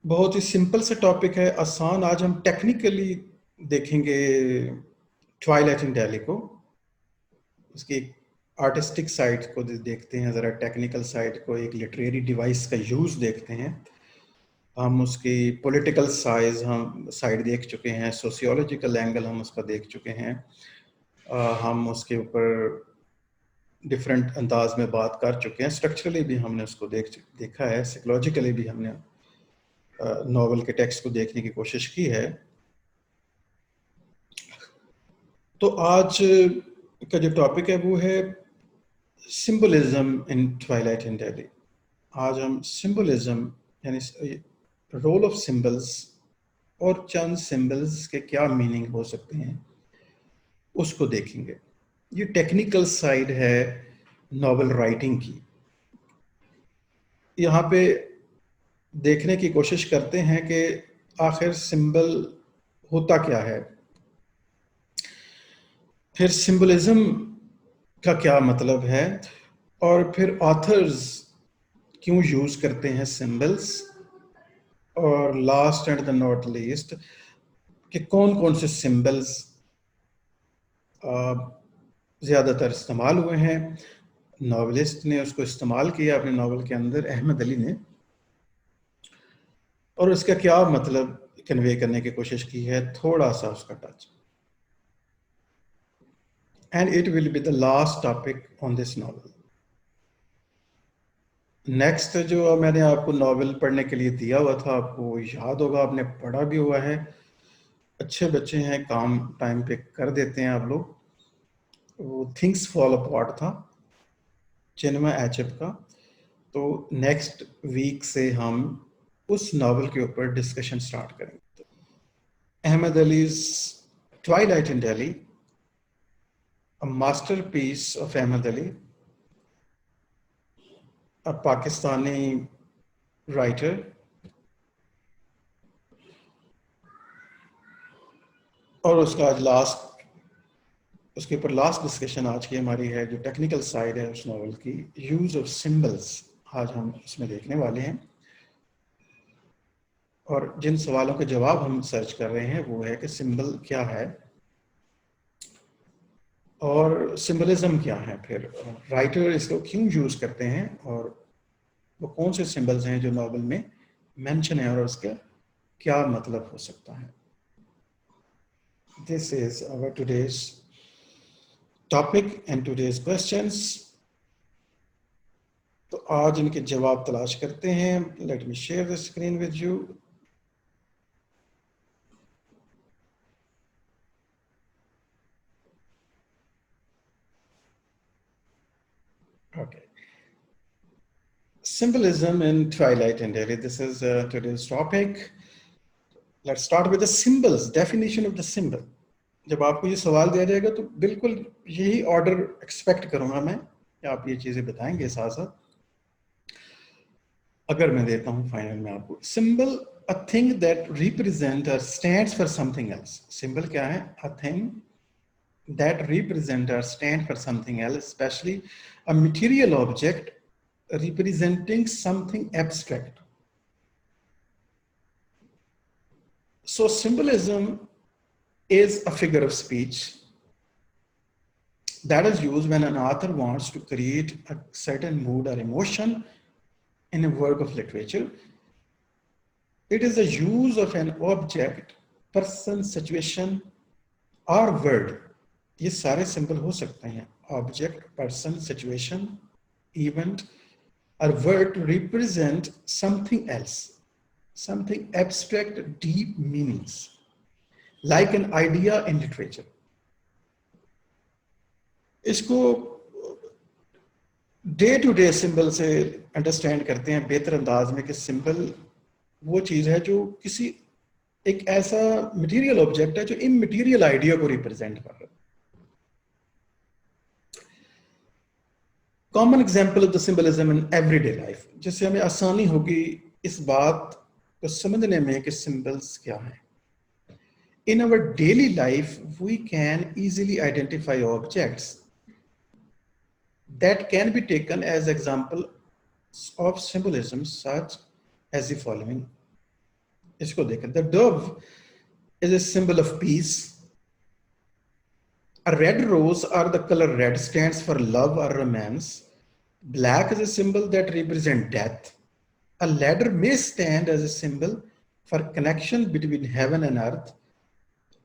بہت ہی سمپل سا ٹاپک ہے، آسان. آج ہم ٹیکنیکلی دیکھیں گے ٹوائلائٹ ان ڈیلی کو، اس کی ایک آرٹسٹک سائڈ کو دیکھتے ہیں، ذرا ٹیکنیکل سائڈ کو، ایک لٹریری ڈیوائس کا یوز دیکھتے ہیں. ہم اس کی پولیٹیکل سائڈ دیکھ چکے ہیں، سوسیولوجیکل اینگل ہم اس کا دیکھ چکے ہیں. ہم اس کے اوپر ڈفرینٹ انداز میں بات کر چکے ہیں. اسٹرکچرلی بھی ہم نے اس کو دیکھا ہے، سائیکولوجیکلی بھی ہم نے ناول کے ٹیکسٹ کو دیکھنے کی کوشش کی ہے. تو آج کا جو ٹاپک ہے وہ ہے symbolism in twilight in daily. آج ہم سمبولزم یعنی رول آف سمبلس اور چند سمبلس کے کیا میننگ ہو سکتے ہیں اس کو دیکھیں گے. یہ ٹیکنیکل سائڈ ہے ناول رائٹنگ کی. یہاں پہ دیکھنے کی کوشش کرتے ہیں کہ آخر سمبل ہوتا کیا ہے، پھر سمبولزم کا کیا مطلب ہے، اور پھر آتھرز کیوں یوز کرتے ہیں سمبلس، اور last and the not least کہ کون کون سے سمبلس زیادہ تر استعمال ہوئے ہیں. ناولسٹ نے اس کو استعمال کیا اپنے ناول کے اندر، احمد علی نے، اور اس کا کیا مطلب کنوے کرنے کی کوشش کی ہے، تھوڑا سا اس کا touch. And it will be the last topic on this novel. Next جو میں نے آپ کو ناول پڑھنے کے لیے دیا ہوا تھا، آپ کو یاد ہوگا، آپ نے پڑھا بھی ہوا ہے، اچھے بچے ہیں، کام ٹائم پہ کر دیتے ہیں آپ لوگ. وہ تھنگس فال اپارٹ تھا، چنما ایچپ کا. تو نیکسٹ ویک سے ہم اس ناول کے اوپر ڈسکشن سٹارٹ کریں گے. احمد علی's twilight in Delhi, a masterpiece of Ahmed Ali, a Pakistani writer. اور اس کا آج اس کے اوپر لاسٹ ڈسکشن آج کی ہماری ہے، جو ٹیکنیکل سائڈ ہے اس ناول کی، یوز آف سمبلس، آج ہم اس میں دیکھنے والے ہیں. اور جن سوالوں کے جواب ہم سرچ کر رہے ہیں وہ ہے کہ سمبل کیا ہے اور سمبلزم کیا ہے، پھر رائٹر اس کو کیوں یوز کرتے ہیں، اور وہ کون سے سمبلز ہیں جو ناول میں مینشن ہے اور اس کا کیا مطلب ہو سکتا ہے. دس از our today's topic and today's questions. تو آج ان کے جواب تلاش کرتے ہیں. Let me share the screen with you. Okay. Symbolism in Twilight and Delhi. This is today's topic. Let's start with the symbols, definition of the symbol. جب آپ کو یہ سوال دیا جائے گا تو بالکل یہی آرڈر ایکسپیکٹ کروں گا میں کہ آپ یہ چیزیں بتائیں گے ساتھ ساتھ. اگر میں دیتا ہوں فائنل میں آپ کو symbol, a thing that represent or stands for something else. Symbol کیا ہے؟ a thing that represent or stand for something else, especially a material object representing something abstract. So symbolism is a figure of speech that is used when an author wants to create a certain mood or emotion in a work of literature. It is the use of an object, person, situation or word. یہ سارے symbol ہو سکتے ہیں، object, person, situation, event اور word to represent something else, something abstract, deep meanings, like an idea in literature. اس کو day to day symbol سے understand کرتے ہیں بہتر انداز میں کہ سمبل وہ چیز ہے جو کسی ایک ایسا مٹیریل آبجیکٹ ہے جو ان مٹیریل آئیڈیا کو ریپرزینٹ کر رہا ہے. Common example of the symbolism in every day life, جس سے ہمیں آسانی ہوگی اس بات کو سمجھنے میں کہ سمبلس کیا ہیں. In our daily life, we can easily identify objects that can be taken as examples of symbolism, such as the following. اس کو دیکھیں. The dove is a symbol of peace. A red rose or the color red stands for love or romance. Black is a symbol that represents death. A ladder may stand as a symbol for connection between heaven and earth.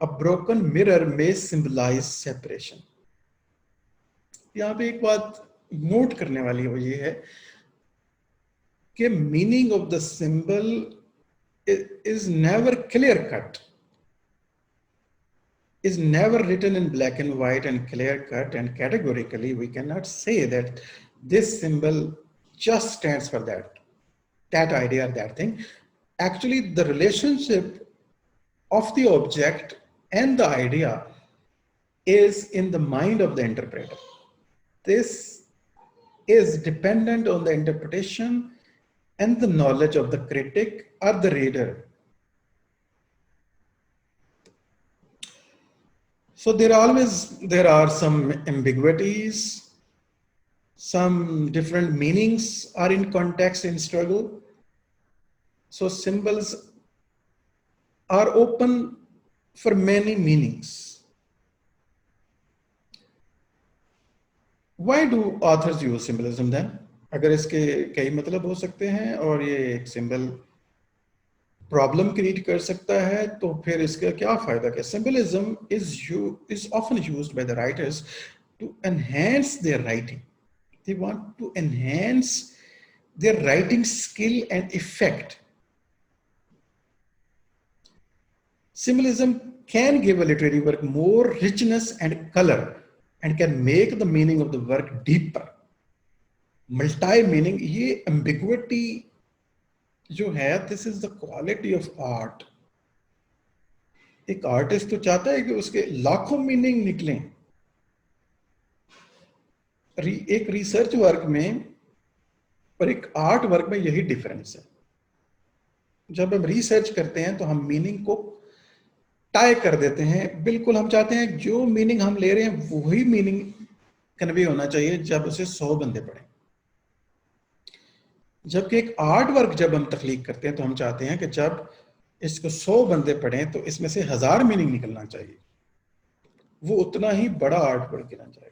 A broken mirror may symbolize separation. یہاں پہ ایک بات note کرنے والی وہ یہ ہے کہ meaning of the symbol is never clear cut, is never written in black and white and clear cut, and categorically we cannot say that this symbol just stands for that idea or that thing. Actually, the relationship of the object and the idea is in the mind of the interpreter. This is dependent on the interpretation and the knowledge of the critic or the reader. So there are some ambiguities, some different meanings are in context in struggle. So symbols are open for many meanings. Why do authors use symbolism then? اگر اس کے کئی مطلب ہو سکتے ہیں اور یہ ایک symbol problem create کر سکتا ہے تو پھر اس کا کیا فائدہ کہ symbolism is often used by the writers to enhance their writing. They want to enhance their writing skill and effect. Symbolism can give a literary work more richness and color and can make the meaning of the work deeper. Multi-meaning, یہ ambiguity جو ہے, this is the quality of art. ایک artist تو چاہتا ہے کہ اس کے لاکھوں میننگ نکلیں. ایک ریسرچ ورک میں اور ایک آرٹ ورک میں یہی ڈیفرنس ہے. جب ہم ریسرچ کرتے ہیں تو ہم میننگ کو ٹائی کر دیتے ہیں. بالکل ہم چاہتے ہیں جو میننگ ہم لے رہے ہیں وہی میننگ کنوے ہونا چاہیے جب اسے 100 بندے پڑھیں. جبکہ ایک آرٹ ورک جب ہم تخلیق کرتے ہیں تو ہم چاہتے ہیں کہ جب اس کو 100 بندے پڑھیں تو اس میں سے 1000 میننگ نکلنا چاہیے. وہ اتنا ہی بڑا آرٹ ورک کہنا چاہیے.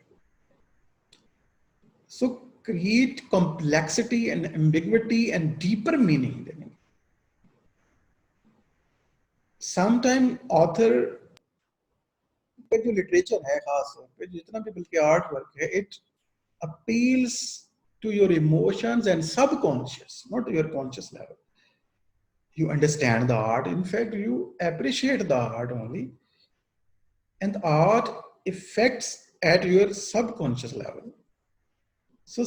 So create complexity and ambiguity and deeper meaning. Sometime author کا جو لٹریچر ہے خاص طور پہ جتنا بھی بلکہ آرٹ ورک ہے, it appeals to your emotions and subconscious, not to your conscious level. You understand the art. In fact, you appreciate the art only. And the art affects at your subconscious level. So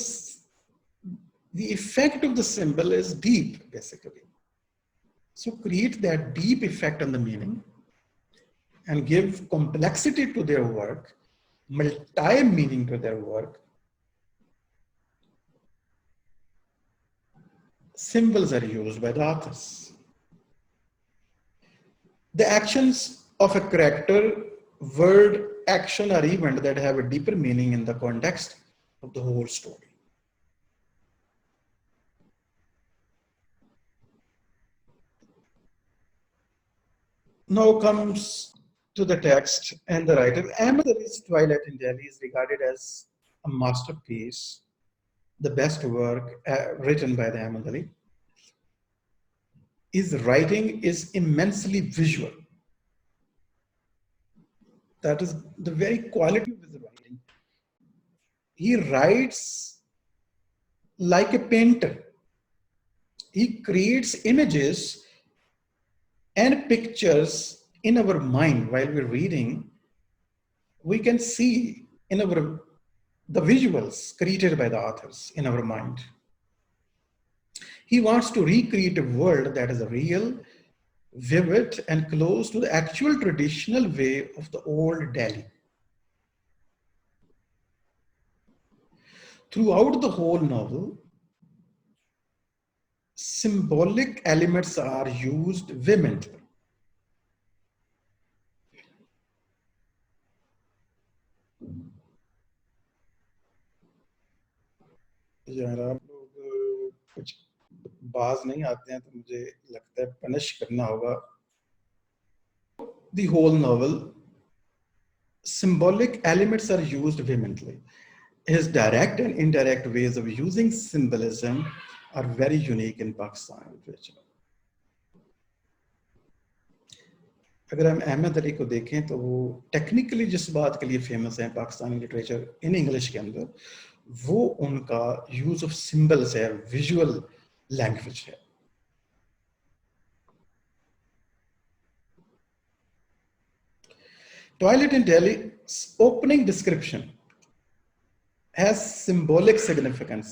the effect of the symbol is deep, basically. So create that deep effect on the meaning and give complexity to their work, multi-meaning to their work. Symbols are used by the authors. The actions of a character, word, action, or event that have a deeper meaning in the context of the whole story. Now comes to the text and the writer. Ahmed Ali's Twilight in Delhi is regarded as a masterpiece, the best work written by the Ahmed Ali. His writing is immensely visual. That is the very quality of his writing. He writes like a painter. He creates images and pictures in our mind while we're reading. We can see in the visuals created by the authors in our mind. He wants to recreate a world that is real, vivid, and close to the actual traditional way of the old Delhi. Throughout the whole novel, symbolic elements are used vehemently. یار آپ لوگ کچھ باز نہیں آتے ہیں تو مجھے لگتا ہے پنش کرنا ہوگا. The whole novel, symbolic elements are used vehemently. His direct and indirect ways of using symbolism are very unique in Pakistan literature. اگر ہم احمد علی کو دیکھیں تو وہ ٹیکنیکلی جس بات کے لیے فیمس ہیں پاکستانی لٹریچر ان انگلش کے اندر، وہ ان کا یوز آف سمبلس ہے، ویژول لینگویج ہے. Twilight in Delhi's opening description has symbolic significance.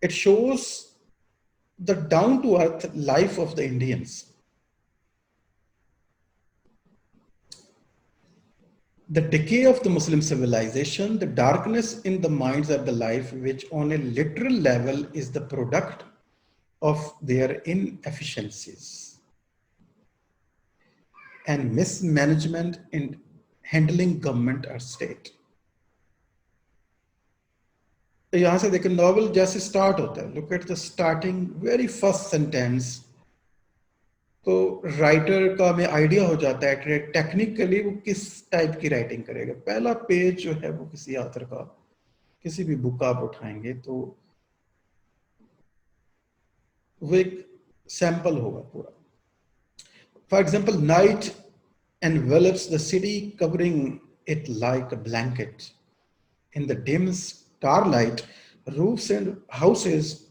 It shows the down-to-earth life of the Indians. The decay of the Muslim civilization, the darkness in the minds of the life, which on a literal level is the product of their inefficiencies and mismanagement in handling government or state. تو یہاں سے دیکھیں novel جیسے start ہوتا ہے، look at the starting very first sentence, تو writer کا ہمیں آئیڈیا ہو جاتا ہے ٹیکنیکلی وہ کس ٹائپ کی رائٹنگ کرے گا. پہلا پیج جو ہے وہ کسی آتھر کا، کسی بھی بک آپ اٹھائیں گے تو وہ ایک سیمپل ہوگا پورا. For example, night envelops the city, covering it like a blanket. In the dim starlight, roofs and houses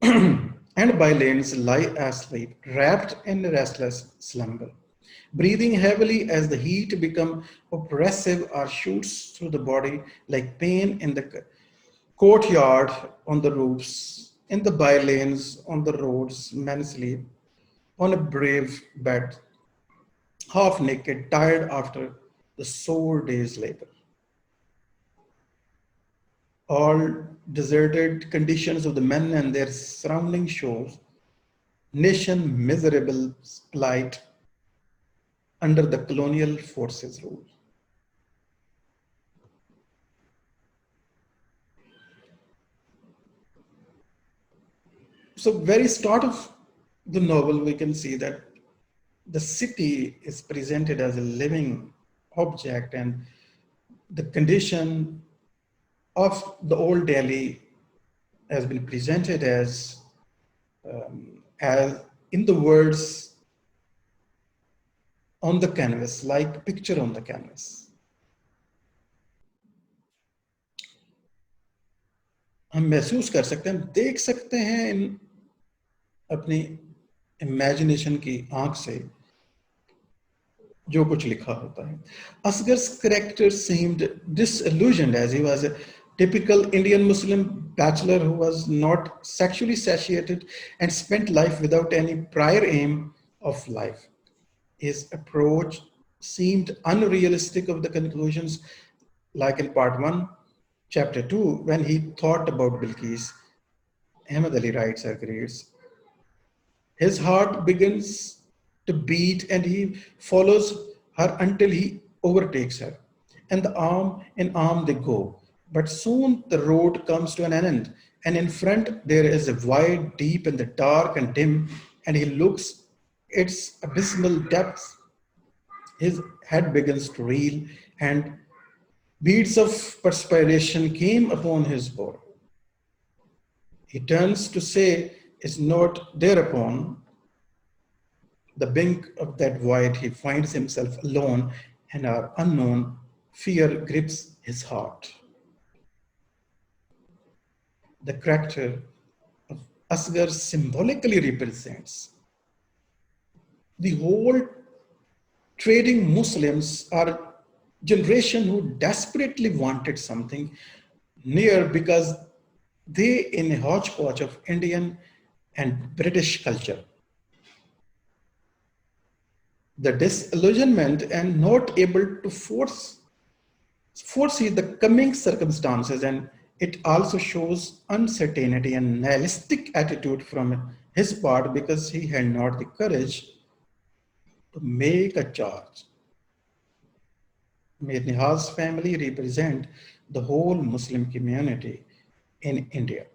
and bylanes lie asleep, wrapped in restless slumber, breathing heavily as the heat becomes oppressive or shoots through the body like pain in the courtyard, on the roofs, in the bylanes, on the roads. Men sleep on a brave bed, half naked, tired after the sore day's labor. All deserted conditions of the men and their surrounding shows nation miserable plight under the colonial forces rule. So very start of the novel we can see that the city is presented as a living object, and the condition of the old Delhi has been presented as in the words on the canvas, like picture on the canvas. ہم محسوس کر سکتے ہیں، دیکھ سکتے ہیں ان اپنی imagination کی آنکھ سے جو کچھ لکھا ہوتا ہے. Asgar's character seemed disillusioned as he was a typical Indian Muslim bachelor who was not sexually satiated and spent life without any prior aim of life. His approach seemed unrealistic of the conclusions, like in part 1, chapter 2, when he thought about Bilqis. Ahmad Ali writes or reads, his heart begins to beat and he follows her until he overtakes her, and the arm in arm they go. But soon the road comes to an end, and in front there is a void deep in the dark and dim, and he looks its abysmal depths. His head begins to reel, and beads of perspiration came upon his brow. He turns to say, is not thereupon the brink of that void he finds himself alone, and our unknown fear grips his heart. The character of Asghar symbolically represents the whole trading Muslims are generation who desperately wanted something near because they in a hodgepodge of Indian and British culture. The disillusionment and not able to foresee the coming circumstances, and it also shows uncertainty and nihilistic attitude from his part because he had not the courage to make a charge. Mir Nihaz's family represent the whole Muslim community in India.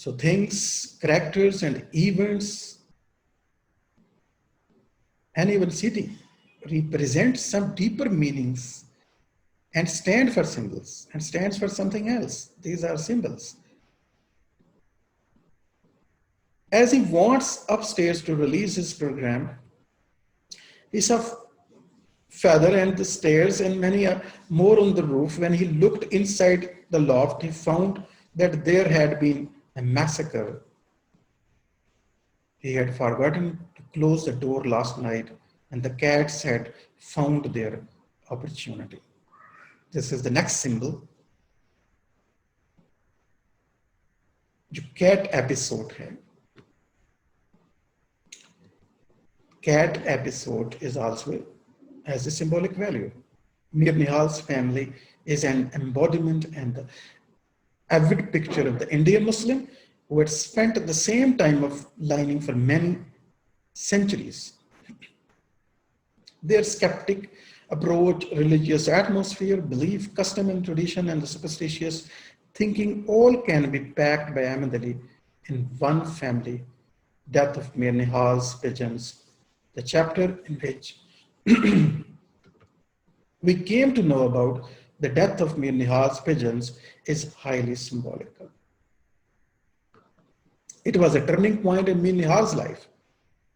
So things, characters, and events, and even city represent some deeper meanings and stand for symbols and stands for something else. These are symbols. As he wants upstairs to release his program, he saw feather and the stairs and many more on the roof. When he looked inside the loft, he found that there had been a massacre. He had forgotten to close the door last night, and the cats had found their opportunity. This is the next symbol. जो cat episode है. Cat episode is also has a symbolic value. Mir Nihal's family is an embodiment and the avid picture of the Indian Muslim who had spent the same time of lining for many centuries. Their skeptic approach, religious atmosphere, belief, custom and tradition, and the superstitious thinking all can be packed by Ahmed Ali in one family, Death of Mir Nihal's Pigeons, the chapter in which we came to know about the death of Mir Nihal's pigeons is highly symbolical. It was a turning point in Mir Nihal's life.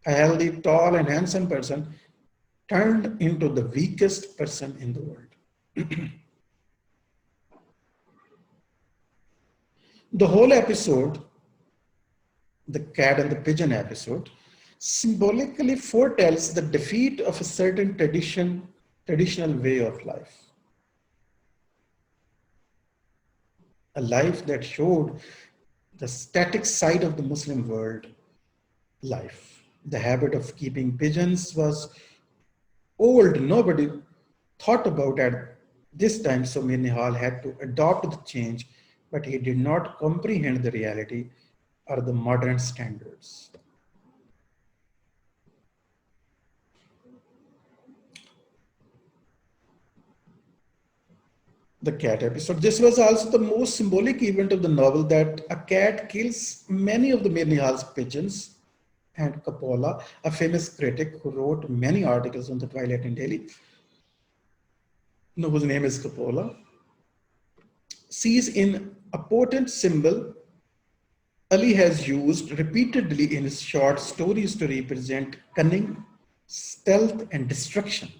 A healthy, tall, and handsome person turned into the weakest person in the world. The whole episode, the cat and the pigeon episode, symbolically foretells the defeat of a certain traditional way of life. A life that showed the static side of the Muslim world life. The habit of keeping pigeons was old. Nobody thought about at this time, so Mir Nihal had to adopt the change, but he did not comprehend the reality or the modern standards. The cat episode. This was also the most symbolic event of the novel, that a cat kills many of the Mir Nihal's pigeons. And Coppola, a famous critic who wrote many articles on the Twilight in Delhi, whose name is Coppola, sees in a potent symbol Ali has used repeatedly in his short stories to represent cunning, stealth, and destruction.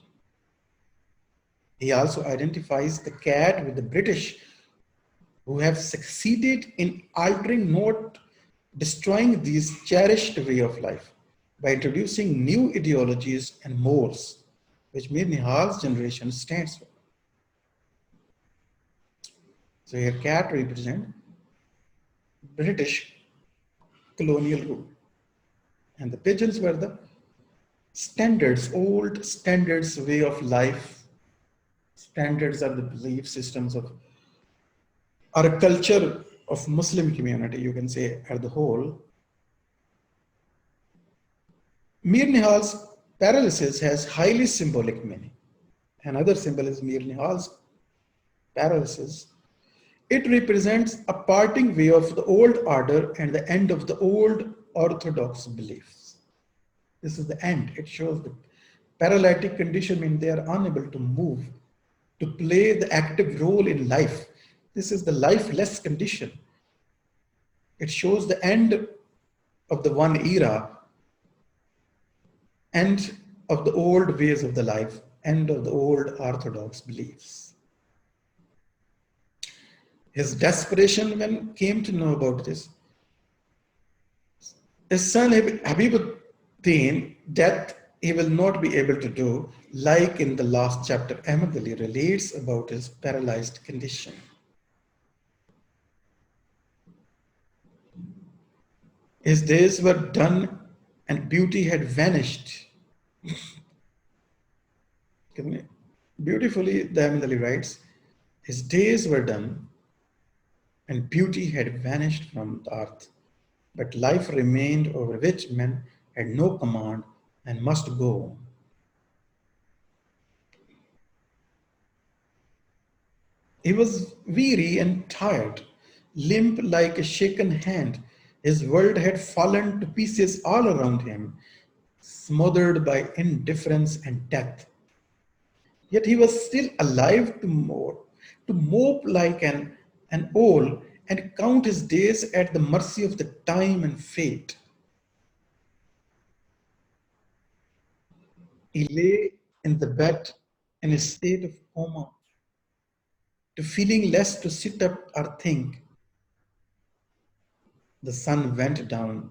He also identifies the cat with the British, who have succeeded in altering, not destroying, these cherished way of life by introducing new ideologies and mores, which Mir Nihal's generation stands for. So here cat represents British colonial rule, and the pigeons were the standards, old standards way of life. Standards are the belief systems of, or a culture of Muslim community, you can say, as the whole. Mir Nihal's paralysis has highly symbolic meaning. Another symbol is Mir Nihal's paralysis. It represents a parting way of the old order and the end of the old orthodox beliefs. This is the end. It shows the paralytic condition means they are unable to move, to play the active role in life. This is the lifeless condition. It shows the end of the one era, end of the old ways of the life, end of the old orthodox beliefs. His desperation when came to know about this. His son Habibuddin, death he will not be able to do, like in the last chapter, Ahmed Ali relates about his paralyzed condition. His days were done and beauty had vanished. Beautifully, the Ahmed Ali writes, his days were done and beauty had vanished from the earth, but life remained over which men had no command and must go. He was weary and tired, limp like a shaken hand, His world had fallen to pieces all around him, smothered by indifference and death. Yet he was still alive to mope like an owl and count his days at the mercy of the time and fate. He lay in the bed in a state of coma, to feeling less to sit up or think. The sun went down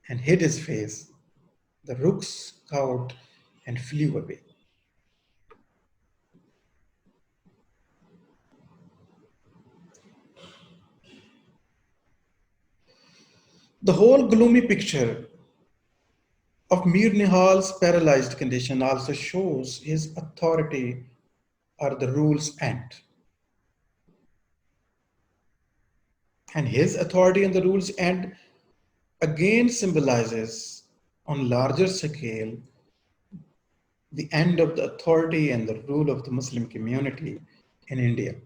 and hid his face. The rooks cawed and flew away. The whole gloomy picture of Mir Nihal's paralyzed condition also shows his authority or the rule's end. And his authority and the rule's end again symbolizes on larger scale the end of the authority and the rule of the Muslim community in India.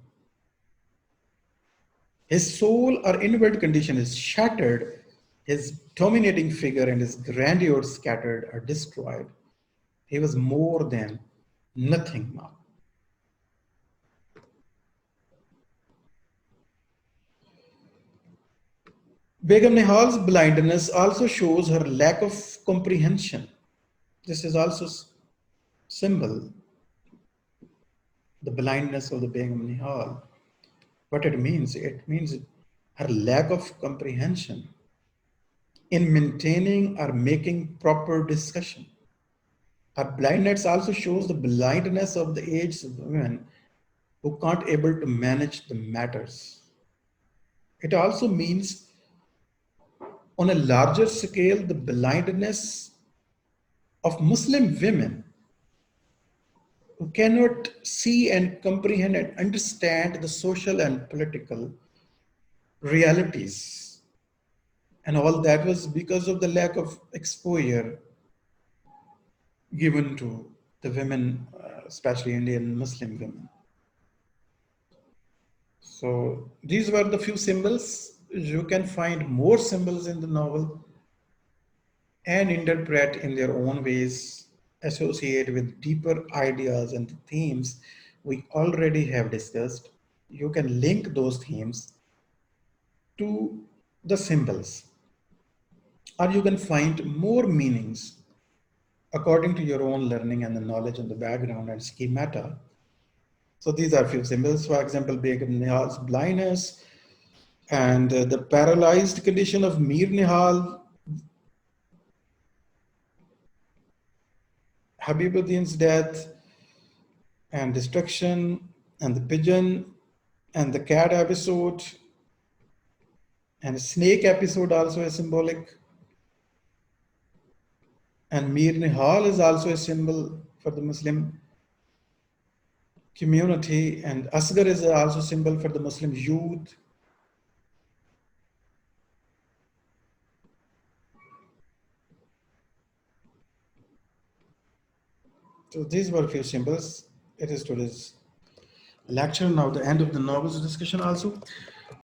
His soul or inward condition is shattered, his dominating figure and his grandeur scattered or destroyed. He was more than nothing now. Begum Nihal's blindness also shows her lack of comprehension. This is also symbol, the blindness of the Begum Nihal. What it means her lack of comprehension in maintaining or making proper discussion. Her blindness also shows the blindness of the aged women who can't able to manage the matters. It also means on a larger scale the blindness of Muslim women who cannot see and comprehend and understand the social and political realities. And all that was because of the lack of exposure given to the women, especially Indian Muslim women. So these were the few symbols. You can find more symbols in the novel and interpret in their own ways, associate with deeper ideas and themes we already have discussed. You can link those themes to the symbols, or you can find more meanings according to your own learning and the knowledge and the background and schemata. So these are few symbols. For example, Begum Nihal's blindness and the paralyzed condition of Mir Nihal, Habibuddin's death and destruction, and the pigeon and the cat episode, and the snake episode also is symbolic. And Mir Nihal is also a symbol for the Muslim community, and Asghar is also a symbol for the Muslim youth. So these were a few symbols. It is today's lecture, now the end of the novel's discussion also.